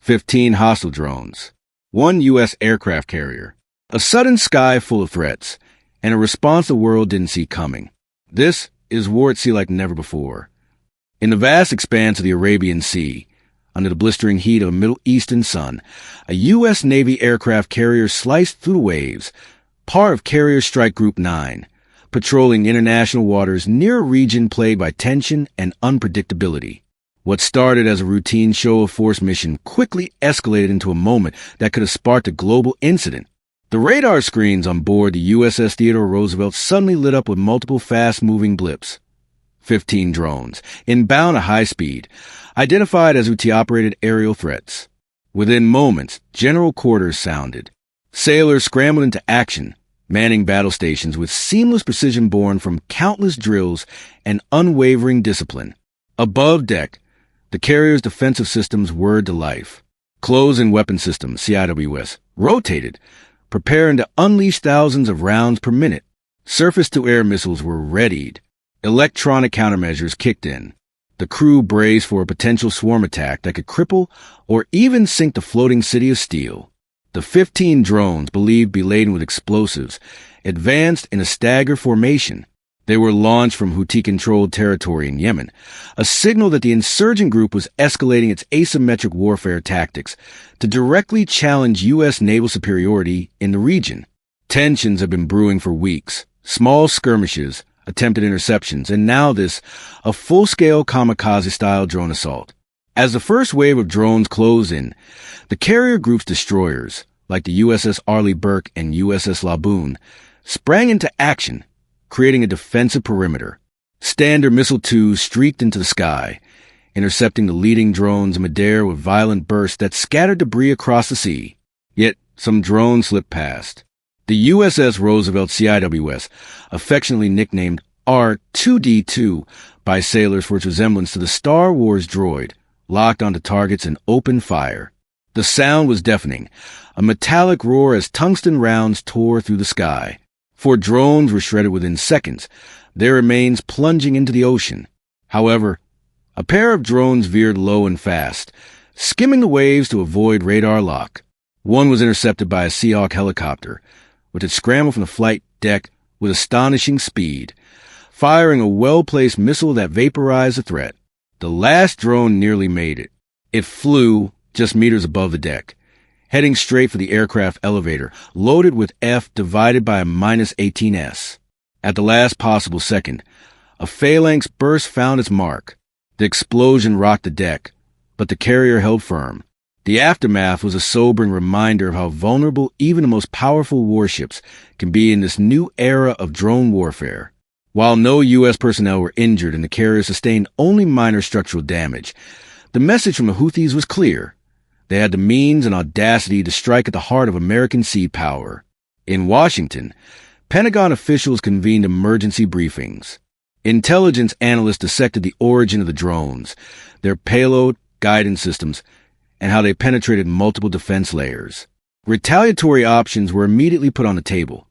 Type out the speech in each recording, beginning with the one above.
15 hostile drones. 1 U.S. aircraft carrier. A sudden sky full of threats, and a response the world didn't see coming. This is war at sea like never before. In the vast expanse of the Arabian Sea, under the blistering heat of a Middle Eastern sun, a U.S. Navy aircraft carrier sliced through the waves, part of Carrier Strike Group 9, patrolling international waters near a region plagued by tension and unpredictability. What started as a routine show of force mission quickly escalated into a moment that could have sparked a global incident. The radar screens on board the USS Theodore Roosevelt suddenly lit up with multiple fast-moving blips. 15 drones, inbound at high speed, identified as Houthi-operated aerial threats. Within moments, general quarters sounded. Sailors scrambled into action, manning battle stations with seamless precision born from countless drills and unwavering discipline. Above deck, the carrier's defensive systems whirred to life. Close-in weapon systems, CIWS, rotated, preparing to unleash thousands of rounds per minute. Surface-to-air missiles were readied. Electronic countermeasures kicked in. The crew braced for a potential swarm attack that could cripple or even sink the floating city of steel. The 15 drones, believed to be laden with explosives, advanced in a stagger formation. They were launched from Houthi-controlled territory in Yemen, a signal that the insurgent group was escalating its asymmetric warfare tactics to directly challenge U.S. naval superiority in the region. Tensions have been brewing for weeks. Small skirmishes, attempted interceptions, and now this, a full-scale kamikaze-style drone assault. As the first wave of drones closed in, the carrier group's destroyers, like the USS Arleigh Burke and USS Laboon, sprang into action, creating a defensive perimeter. Standard Missile 2 streaked into the sky, intercepting the leading drones in midair with violent bursts that scattered debris across the sea. Yet, some drones slipped past. The USS Roosevelt CIWS, affectionately nicknamed R2D2 by sailors for its resemblance to the Star Wars droid, locked onto targets and opened fire. The sound was deafening, a metallic roar as tungsten rounds tore through the sky. 4 drones were shredded within seconds, their remains plunging into the ocean. However, a pair of drones veered low and fast, skimming the waves to avoid radar lock. One was intercepted by a Seahawk helicopter, which had scrambled from the flight deck with astonishing speed, firing a well-placed missile that vaporized the threat. The last drone nearly made it. It flew just meters above the deck, heading straight for the aircraft elevator, loaded with F divided by a -18s. At the last possible second, a phalanx burst found its mark. The explosion rocked the deck, but the carrier held firm. The aftermath was a sobering reminder of how vulnerable even the most powerful warships can be in this new era of drone warfare. While no U.S. personnel were injured and the carrier sustained only minor structural damage, the message from the Houthis was clear. They had the means and audacity to strike at the heart of American sea power. In Washington, Pentagon officials convened emergency briefings. Intelligence analysts dissected the origin of the drones, their payload, guidance systems, and how they penetrated multiple defense layers. Retaliatory options were immediately put on the table.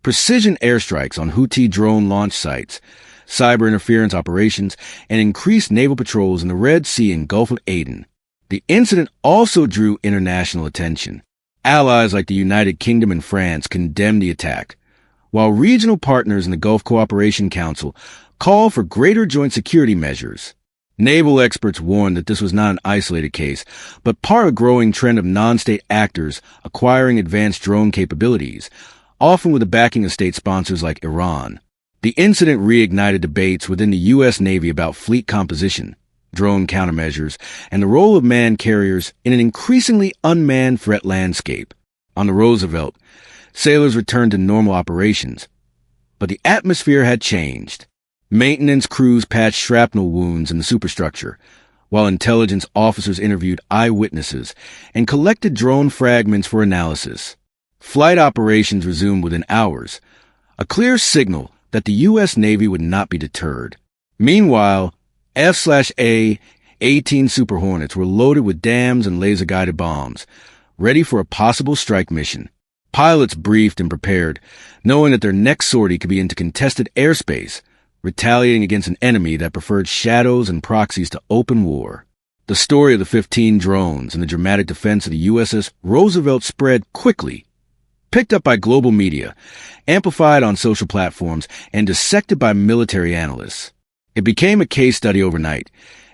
Precision airstrikes on Houthi drone launch sites, cyber interference operations, and increased naval patrols in the Red Sea and Gulf of Aden. The incident also drew international attention. Allies like the United Kingdom and France condemned the attack, while regional partners in the Gulf Cooperation Council called for greater joint security measures. Naval experts warned that this was not an isolated case, but part of a growing trend of non-state actors acquiring advanced drone capabilities, often with the backing of state sponsors like Iran. The incident reignited debates within the U.S. Navy about fleet composition, drone countermeasures, and the role of manned carriers in an increasingly unmanned threat landscape. On the Roosevelt, sailors returned to normal operations, but the atmosphere had changed. Maintenance crews patched shrapnel wounds in the superstructure, while intelligence officers interviewed eyewitnesses and collected drone fragments for analysis. Flight operations resumed within hours, a clear signal that the U.S. Navy would not be deterred. Meanwhile, F/A-18 Super Hornets were loaded with dams and laser-guided bombs, ready for a possible strike mission. Pilots briefed and prepared, knowing that their next sortie could be into contested airspace, retaliating against an enemy that preferred shadows and proxies to open war. The story of the 15 drones and the dramatic defense of the USS Roosevelt spread quickly, picked up by global media, amplified on social platforms, and dissected by military analysts. It became a case study overnight,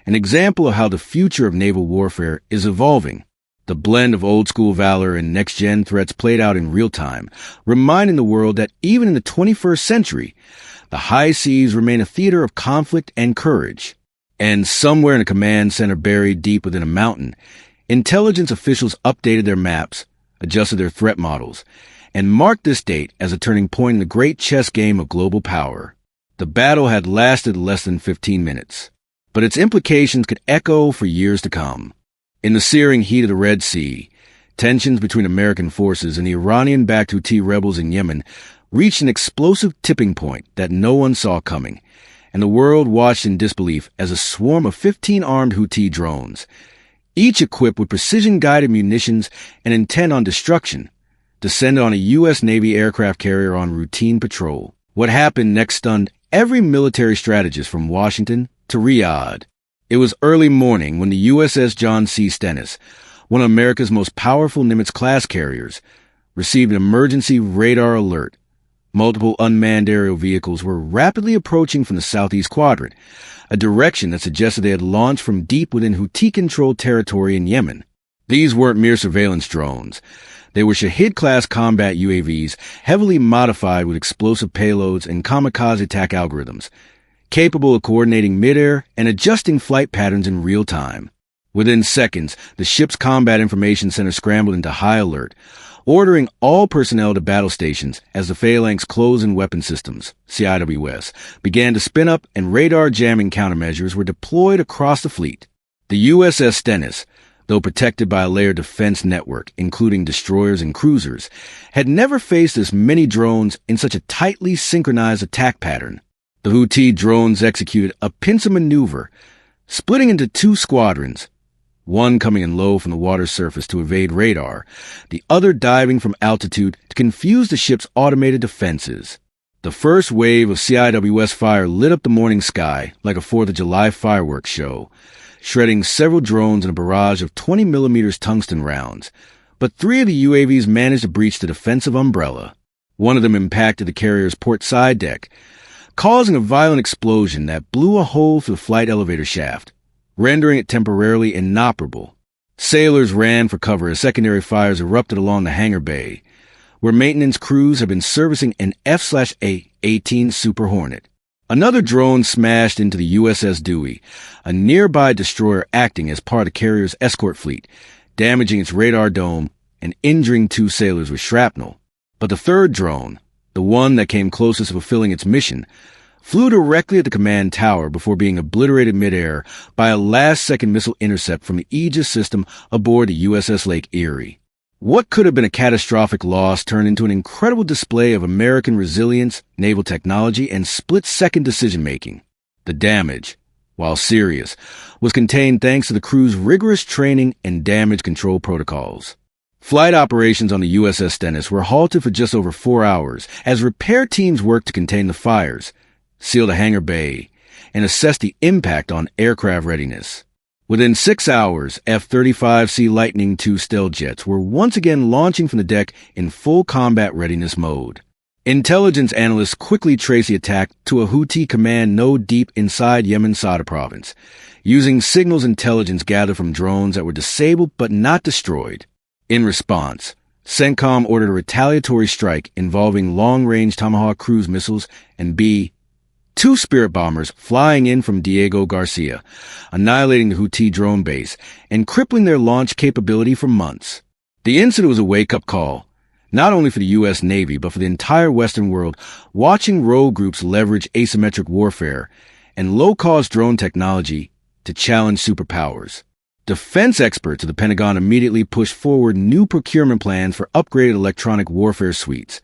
an example of how the future of naval warfare is evolving. The blend of old-school valor and next-gen threats played out in real time, reminding the world that even in the 21st century, the high seas remain a theater of conflict and courage. And somewhere in a command center buried deep within a mountain, intelligence officials updated their maps, adjusted their threat models, and marked this date as a turning point in the great chess game of global power. The battle had lasted less than 15 minutes, but its implications could echo for years to come. In the searing heat of the Red Sea, tensions between American forces and the Iranian-backed Houthi rebels in Yemen reached an explosive tipping point that no one saw coming, and the world watched in disbelief as a swarm of 15 armed Houthi drones, each equipped with precision-guided munitions and intent on destruction, descended on a U.S. Navy aircraft carrier on routine patrol. What happened next stunned every military strategist from Washington to Riyadh. It was early morning when the USS John C. Stennis, one of America's most powerful Nimitz-class carriers, received an emergency radar alert. Multiple unmanned aerial vehicles were rapidly approaching from the southeast quadrant, a direction that suggested they had launched from deep within Houthi-controlled territory in Yemen. These weren't mere surveillance drones. They were Shahid-class combat UAVs, heavily modified with explosive payloads and kamikaze attack algorithms, capable of coordinating midair and adjusting flight patterns in real time. Within seconds, the ship's Combat Information Center scrambled into high alert, ordering all personnel to battle stations as the Phalanx Close-in Weapon Systems, CIWS, began to spin up and radar jamming countermeasures were deployed across the fleet. The USS Stennis, though protected by a layered defense network, including destroyers and cruisers, had never faced as many drones in such a tightly synchronized attack pattern. The Houthi drones executed a pincer maneuver, splitting into two squadrons, one coming in low from the water surface to evade radar, the other diving from altitude to confuse the ship's automated defenses. The first wave of CIWS fire lit up the morning sky like a 4th of July fireworks show, shredding several drones in a barrage of 20mm tungsten rounds. But 3 of the UAVs managed to breach the defensive umbrella. One of them impacted the carrier's port side deck, causing a violent explosion that blew a hole through the flight elevator shaft, rendering it temporarily inoperable. Sailors ran for cover as secondary fires erupted along the hangar bay, where maintenance crews had been servicing an F/A-18 Super Hornet. Another drone smashed into the USS Dewey, a nearby destroyer acting as part of the carrier's escort fleet, damaging its radar dome and injuring 2 sailors with shrapnel. But the third drone, the one that came closest to fulfilling its mission, flew directly at the command tower before being obliterated midair by a last-second missile intercept from the Aegis system aboard the USS Lake Erie. What could have been a catastrophic loss turned into an incredible display of American resilience, naval technology, and split-second decision-making. The damage, while serious, was contained thanks to the crew's rigorous training and damage control protocols. Flight operations on the USS Stennis were halted for just over 4 hours as repair teams worked to contain the fires, seal the hangar bay, and assess the impact on aircraft readiness. Within 6 hours, F-35C Lightning II stealth jets were once again launching from the deck in full combat readiness mode. Intelligence analysts quickly traced the attack to a Houthi command node deep inside Yemen's Sada province, using signals intelligence gathered from drones that were disabled but not destroyed. In response, CENTCOM ordered a retaliatory strike involving long-range Tomahawk cruise missiles and B-2 Spirit bombers flying in from Diego Garcia, annihilating the Houthi drone base and crippling their launch capability for months. The incident was a wake-up call, not only for the U.S. Navy but for the entire Western world, watching rogue groups leverage asymmetric warfare and low-cost drone technology to challenge superpowers. Defense experts of the Pentagon immediately pushed forward new procurement plans for upgraded electronic warfare suites,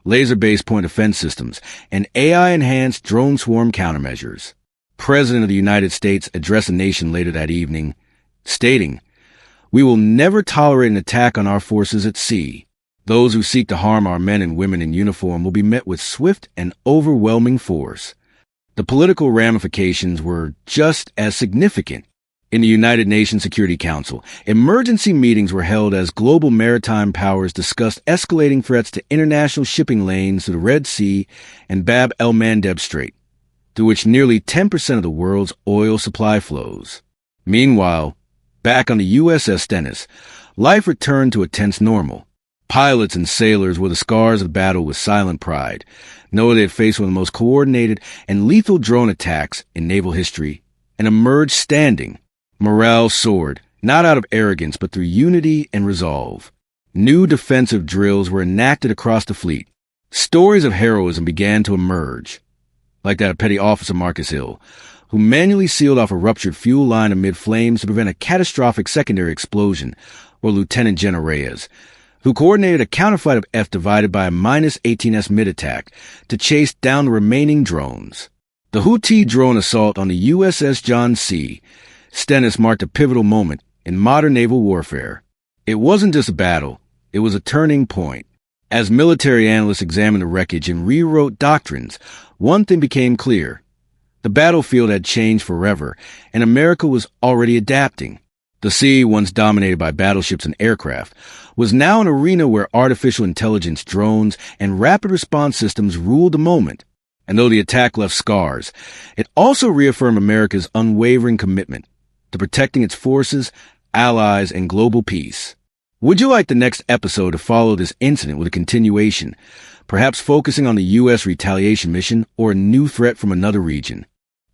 laser-based point defense systems, and AI-enhanced drone swarm countermeasures. President of the United States addressed the nation later that evening, stating, "We will never tolerate an attack on our forces at sea. Those who seek to harm our men and women in uniform will be met with swift and overwhelming force." The political ramifications were just as significant. In the United Nations Security Council, emergency meetings were held as global maritime powers discussed escalating threats to international shipping lanes to the Red Sea and Bab el-Mandeb Strait, through which nearly 10% of the world's oil supply flows. Meanwhile, back on the USS Stennis, life returned to a tense normal. Pilots and sailors wore the scars of battle with silent pride, knowing they had faced one of the most coordinated and lethal drone attacks in naval history, and emerged standing. Morale soared, not out of arrogance but through unity and resolve. New defensive drills were enacted across the fleet. Stories of heroism began to emerge, like that of Petty Officer Marcus Hill, who manually sealed off a ruptured fuel line amid flames to prevent a catastrophic secondary explosion, or Lieutenant General Reyes, who coordinated a counterflight of F divided by a -18S mid-attack to chase down the remaining drones. The Houthi drone assault on the USS John C. Stennis marked a pivotal moment in modern naval warfare. It wasn't just a battle, it was a turning point. As military analysts examined the wreckage and rewrote doctrines, one thing became clear. The battlefield had changed forever, and America was already adapting. The sea, once dominated by battleships and aircraft, was now an arena where artificial intelligence, drones, and rapid response systems ruled the moment. And though the attack left scars, it also reaffirmed America's unwavering commitment to protecting its forces, allies, and global peace. Would you like the next episode to follow this incident with a continuation, perhaps focusing on the U.S. retaliation mission or a new threat from another region?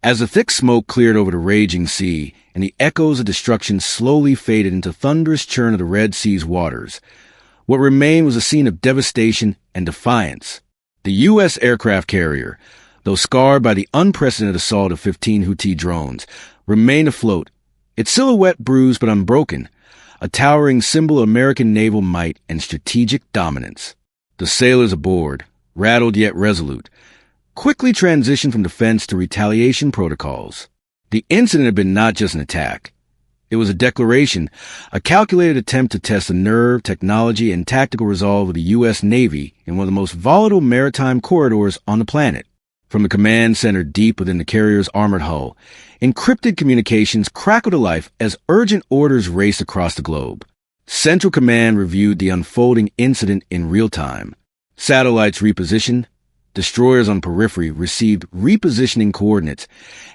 As the thick smoke cleared over the raging sea and the echoes of destruction slowly faded into thunderous churn of the Red Sea's waters, what remained was a scene of devastation and defiance. The U.S. aircraft carrier, though scarred by the unprecedented assault of 15 Houthi drones, remained afloat, its silhouette bruised but unbroken, a towering symbol of American naval might and strategic dominance. The sailors aboard, rattled yet resolute, quickly transitioned from defense to retaliation protocols. The incident had been not just an attack. It was a declaration, a calculated attempt to test the nerve, technology, and tactical resolve of the U.S. Navy in one of the most volatile maritime corridors on the planet. From the command center deep within the carrier's armored hull, encrypted communications crackled to life as urgent orders raced across the globe. Central Command reviewed the unfolding incident in real time. Satellites repositioned, destroyers on periphery received repositioning coordinates,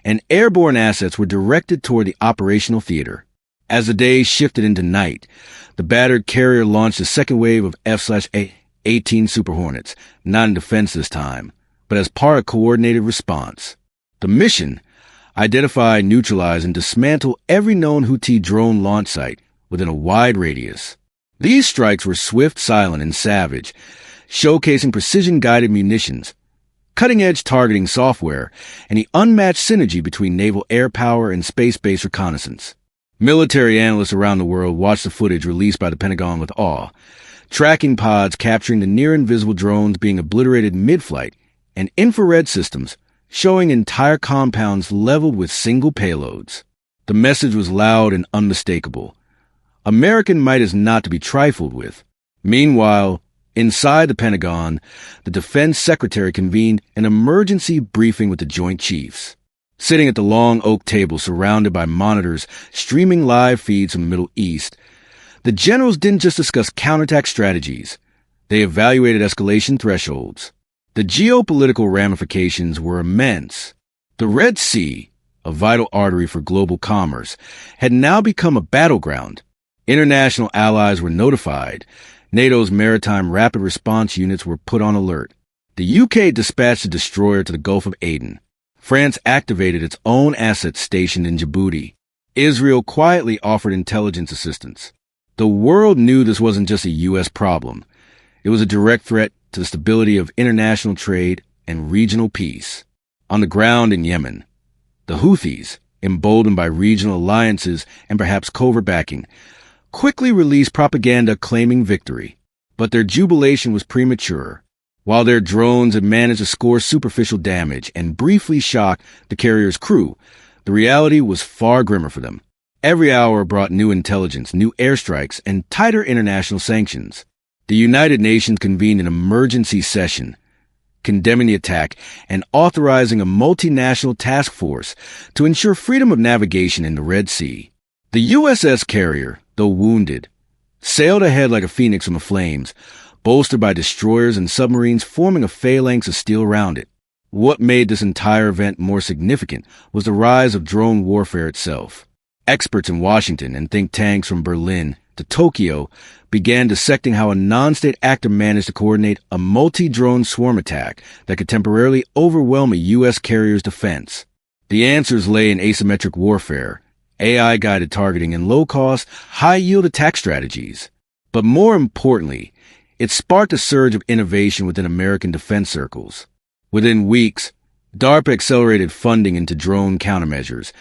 and airborne assets were directed toward the operational theater. As the day shifted into night, the battered carrier launched a second wave of F/A-18 Super Hornets, not in defense this time, but as part of a coordinated response. The mission: identify, neutralize, and dismantle every known Houthi drone launch site within a wide radius. These strikes were swift, silent, and savage, showcasing precision-guided munitions, cutting-edge targeting software, and the unmatched synergy between naval air power and space-based reconnaissance. Military analysts around the world watched the footage released by the Pentagon with awe, tracking pods capturing the near-invisible drones being obliterated mid-flight, and infrared systems showing entire compounds leveled with single payloads. The message was loud and unmistakable. American might is not to be trifled with. Meanwhile, inside the Pentagon, the Defense Secretary convened an emergency briefing with the Joint Chiefs. Sitting at the long oak table surrounded by monitors streaming live feeds from the Middle East, the generals didn't just discuss counterattack strategies. They evaluated escalation thresholds. The geopolitical ramifications were immense. The Red Sea, a vital artery for global commerce, had now become a battleground. International allies were notified. NATO's maritime rapid response units were put on alert. The UK dispatched a destroyer to the Gulf of Aden. France activated its own assets stationed in Djibouti. Israel quietly offered intelligence assistance. The world knew this wasn't just a U.S. problem. It was a direct threat to the stability of international trade and regional peace. On the ground in Yemen, the Houthis, emboldened by regional alliances and perhaps covert backing, quickly released propaganda claiming victory. But their jubilation was premature. While their drones had managed to score superficial damage and briefly shock the carrier's crew, the reality was far grimmer for them. Every hour brought new intelligence, new airstrikes, and tighter international sanctions. The United Nations convened an emergency session, condemning the attack and authorizing a multinational task force to ensure freedom of navigation in the Red Sea. The USS Carrier, though wounded, sailed ahead like a phoenix from the flames, bolstered by destroyers and submarines forming a phalanx of steel around it. What made this entire event more significant was the rise of drone warfare itself. Experts in Washington and think tanks from Berlin to Tokyo began dissecting how a non-state actor managed to coordinate a multi-drone swarm attack that could temporarily overwhelm a U.S. carrier's defense. The answers lay in asymmetric warfare, AI-guided targeting, and low-cost, high-yield attack strategies. But more importantly, it sparked a surge of innovation within American defense circles. Within weeks, DARPA accelerated funding into drone countermeasures.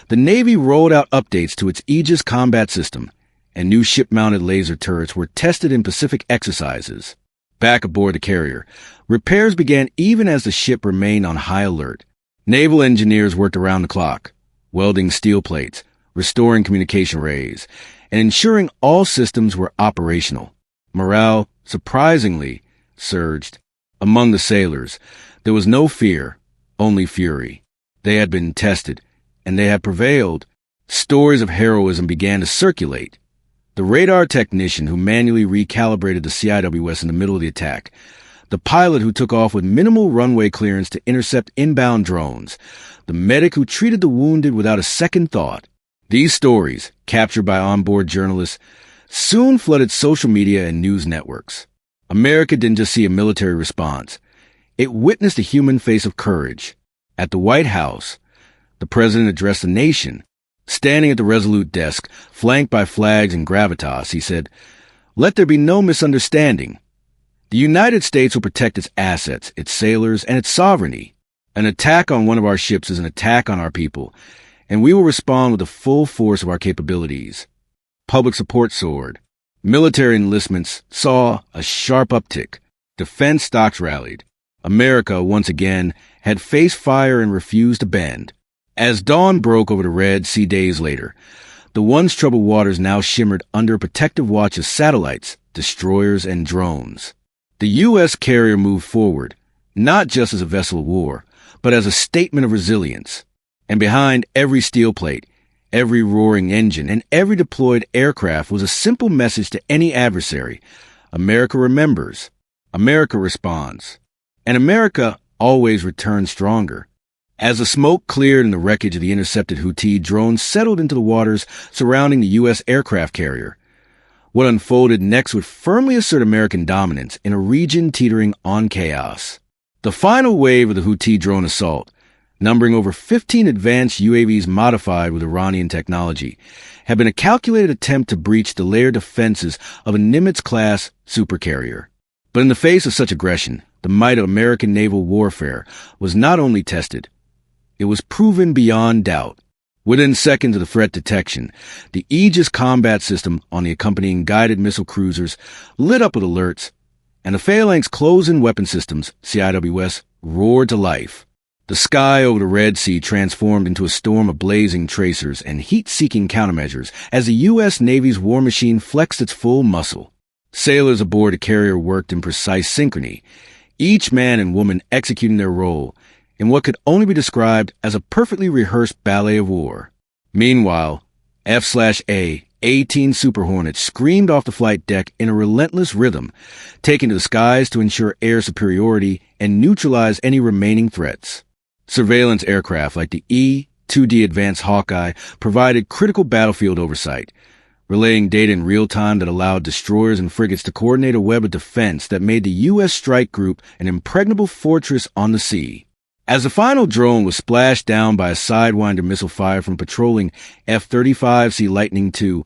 The Navy rolled out updates to its Aegis combat system, and new ship-mounted laser turrets were tested in Pacific exercises. Back aboard the carrier, repairs began even as the ship remained on high alert. Naval engineers worked around the clock, welding steel plates, restoring communication rays, and ensuring all systems were operational. Morale, surprisingly, surged. Among the sailors, there was no fear, only fury. They had been tested, and they had prevailed. Stories of heroism began to circulate. The radar technician who manually recalibrated the CIWS in the middle of the attack, the pilot who took off with minimal runway clearance to intercept inbound drones, the medic who treated the wounded without a second thought. These stories, captured by onboard journalists, soon flooded social media and news networks. America didn't just see a military response. It witnessed a human face of courage. At the White House, the president addressed the nation. Standing at the Resolute desk, flanked by flags and gravitas, he said, "Let there be no misunderstanding. The United States will protect its assets, its sailors, and its sovereignty. An attack on one of our ships is an attack on our people, and we will respond with the full force of our capabilities." Public support soared. Military enlistments saw a sharp uptick. Defense stocks rallied. America, once again, had faced fire and refused to bend. As dawn broke over the Red Sea days later, the once troubled waters now shimmered under a protective watch of satellites, destroyers, and drones. The U.S. carrier moved forward, not just as a vessel of war, but as a statement of resilience. And behind every steel plate, every roaring engine, and every deployed aircraft was a simple message to any adversary. America remembers. America responds. And America always returns stronger. As the smoke cleared and the wreckage of the intercepted Houthi drones settled into the waters surrounding the U.S. aircraft carrier, what unfolded next would firmly assert American dominance in a region teetering on chaos. The final wave of the Houthi drone assault, numbering over 15 advanced UAVs modified with Iranian technology, had been a calculated attempt to breach the layered defenses of a Nimitz-class supercarrier. But in the face of such aggression, the might of American naval warfare was not only tested, it was proven beyond doubt. Within seconds of the threat detection, the Aegis combat system on the accompanying guided missile cruisers lit up with alerts, and the Phalanx close-in weapon systems, CIWS, roared to life. The sky over the Red Sea transformed into a storm of blazing tracers and heat-seeking countermeasures as the U.S. Navy's war machine flexed its full muscle. Sailors aboard the carrier worked in precise synchrony, each man and woman executing their role in what could only be described as a perfectly rehearsed ballet of war. Meanwhile, F/A-18 Super Hornets screamed off the flight deck in a relentless rhythm, taking to the skies to ensure air superiority and neutralize any remaining threats. Surveillance aircraft like the E-2D Advanced Hawkeye provided critical battlefield oversight, relaying data in real time that allowed destroyers and frigates to coordinate a web of defense that made the U.S. strike group an impregnable fortress on the sea. As the final drone was splashed down by a Sidewinder missile fire from patrolling F-35C Lightning II,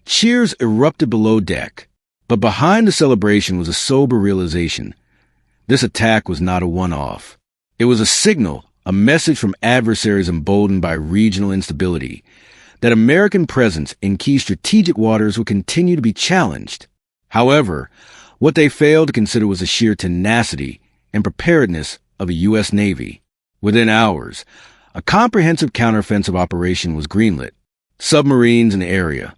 cheers erupted below deck. But behind the celebration was a sober realization. This attack was not a one-off. It was a signal, a message from adversaries emboldened by regional instability, that American presence in key strategic waters would continue to be challenged. However, what they failed to consider was the sheer tenacity and preparedness of the U.S. Navy. Within hours, a comprehensive counteroffensive operation was greenlit. Submarines in the area,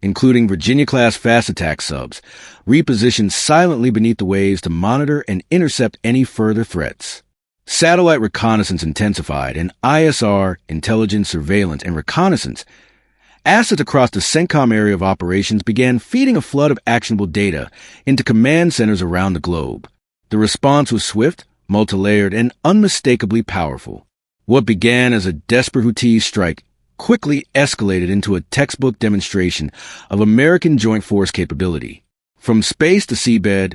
including Virginia-class fast attack subs, repositioned silently beneath the waves to monitor and intercept any further threats. Satellite reconnaissance intensified, and ISR, intelligence, surveillance, and reconnaissance, Assets across the CENTCOM area of operations began feeding a flood of actionable data into command centers around the globe. The response was swift, multi-layered, and unmistakably powerful. What began as a desperate Houthi strike quickly escalated into a textbook demonstration of American joint force capability. From space to seabed,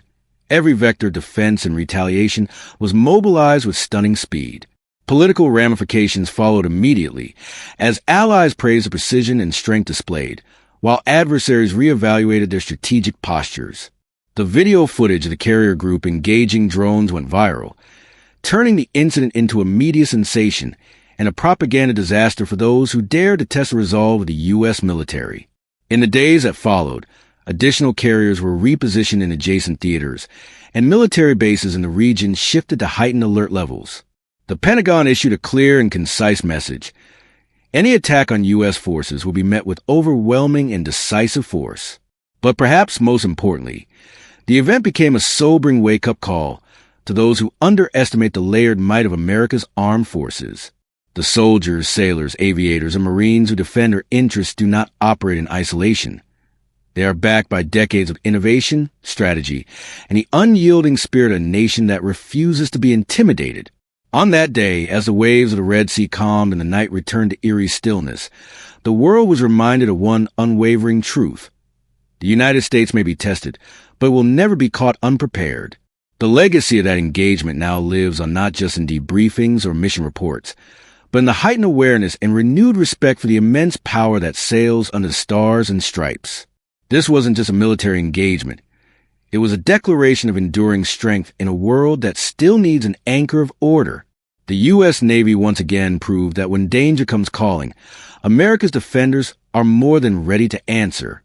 every vector of defense and retaliation was mobilized with stunning speed. Political ramifications followed immediately, as allies praised the precision and strength displayed, while adversaries reevaluated their strategic postures. The video footage of the carrier group engaging drones went viral, turning the incident into a media sensation and a propaganda disaster for those who dared to test the resolve of the U.S. military. In the days that followed, additional carriers were repositioned in adjacent theaters, and military bases in the region shifted to heightened alert levels. The Pentagon issued a clear and concise message. Any attack on U.S. forces will be met with overwhelming and decisive force. But perhaps most importantly, the event became a sobering wake-up call to those who underestimate the layered might of America's armed forces. The soldiers, sailors, aviators, and Marines who defend our interests do not operate in isolation. They are backed by decades of innovation, strategy, and the unyielding spirit of a nation that refuses to be intimidated. On that day, as the waves of the Red Sea calmed and the night returned to eerie stillness, the world was reminded of one unwavering truth. The United States may be tested, but will never be caught unprepared. The legacy of that engagement now lives on not just in debriefings or mission reports, but in the heightened awareness and renewed respect for the immense power that sails under the stars and stripes. This wasn't just a military engagement. It was a declaration of enduring strength in a world that still needs an anchor of order. The U.S. Navy once again proved that when danger comes calling, America's defenders are more than ready to answer.